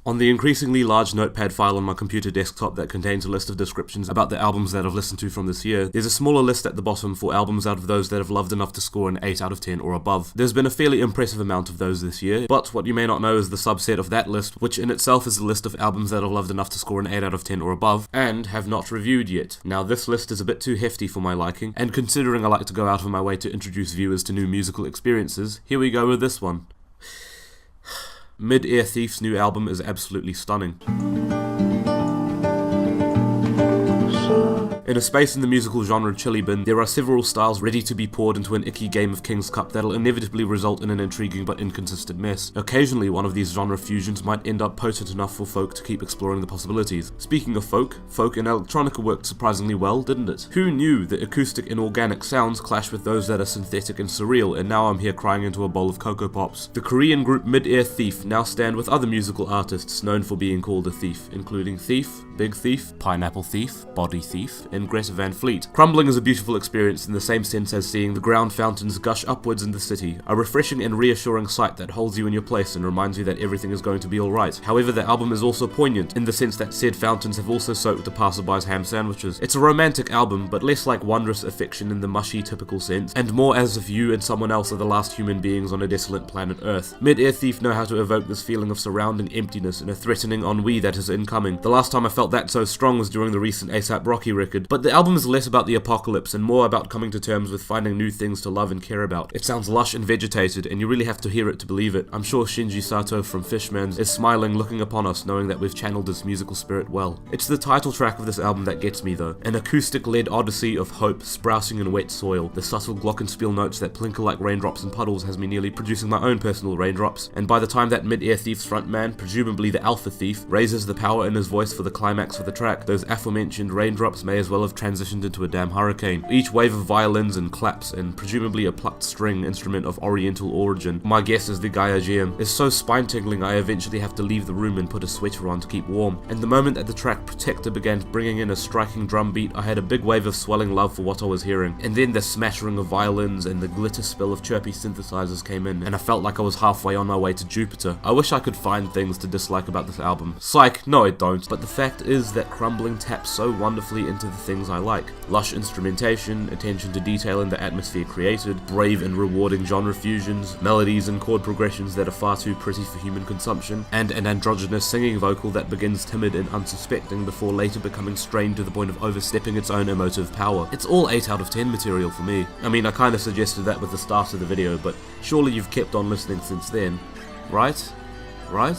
On the increasingly large notepad file on my computer desktop that contains a list of descriptions about the albums that I've listened to from this year, there's a smaller list at the bottom for albums out of those that have loved enough to score an 8 out of 10 or above. There's been a fairly impressive amount of those this year, but what you may not know is the subset of that list, which in itself is a list of albums that I've loved enough to score an 8 out of 10 or above, and have not reviewed yet. Now this list is a bit too hefty for my liking, and considering I like to go out of my way to introduce viewers to new musical experiences, here we go with this one. Mid-Air Thief's new album is absolutely stunning. In a space in the musical genre chili bin, there are several styles ready to be poured into an icky game of King's Cup that'll inevitably result in an intriguing but inconsistent mess. Occasionally, one of these genre fusions might end up potent enough for folk to keep exploring the possibilities. Speaking of folk and electronica worked surprisingly well, didn't it? Who knew that acoustic and organic sounds clash with those that are synthetic and surreal, and now I'm here crying into a bowl of Cocoa Pops. The Korean group Mid-Air Thief now stand with other musical artists known for being called a thief, including Thief, Big Thief, Pineapple Thief, Body Thief, and Greta Van Fleet. Crumbling is a beautiful experience in the same sense as seeing the ground fountains gush upwards in the city, a refreshing and reassuring sight that holds you in your place and reminds you that everything is going to be alright. However, the album is also poignant, in the sense that said fountains have also soaked the passerby's ham sandwiches. It's a romantic album, but less like wondrous affection in the mushy typical sense, and more as if you and someone else are the last human beings on a desolate planet Earth. Mid-Air Thief know how to evoke this feeling of surrounding emptiness and a threatening ennui that is incoming. The last time I felt that so strong was during the recent A$AP Rocky record, but the album is less about the apocalypse and more about coming to terms with finding new things to love and care about. It sounds lush and vegetated, and you really have to hear it to believe it. I'm sure Shinji Sato from Fishmans is smiling looking upon us knowing that we've channeled his musical spirit well. It's the title track of this album that gets me though, an acoustic-led odyssey of hope sprouting in wet soil. The subtle glockenspiel notes that plinker like raindrops and puddles has me nearly producing my own personal raindrops, and by the time that Mid-Air Thief's frontman, presumably the Alpha Thief, raises the power in his voice for the climax of the track, those aforementioned raindrops may as well have transitioned into a damn hurricane. Each wave of violins and claps, and presumably a plucked string instrument of oriental origin, my guess is the Gaia Geum, is so spine-tingling I eventually have to leave the room and put a sweater on to keep warm. And the moment that the track Protector began bringing in a striking drum beat, I had a big wave of swelling love for what I was hearing. And then the smattering of violins and the glitter spill of chirpy synthesizers came in, and I felt like I was halfway on my way to Jupiter. I wish I could find things to dislike about this album. Psych, no I don't, but the fact is that Crumbling taps so wonderfully into the things I like. Lush instrumentation, attention to detail in the atmosphere created, brave and rewarding genre fusions, melodies and chord progressions that are far too pretty for human consumption, and an androgynous singing vocal that begins timid and unsuspecting before later becoming strained to the point of overstepping its own emotive power. It's all 8 out of 10 material for me. I mean, I kinda suggested that with the start of the video, but surely you've kept on listening since then, right? Right?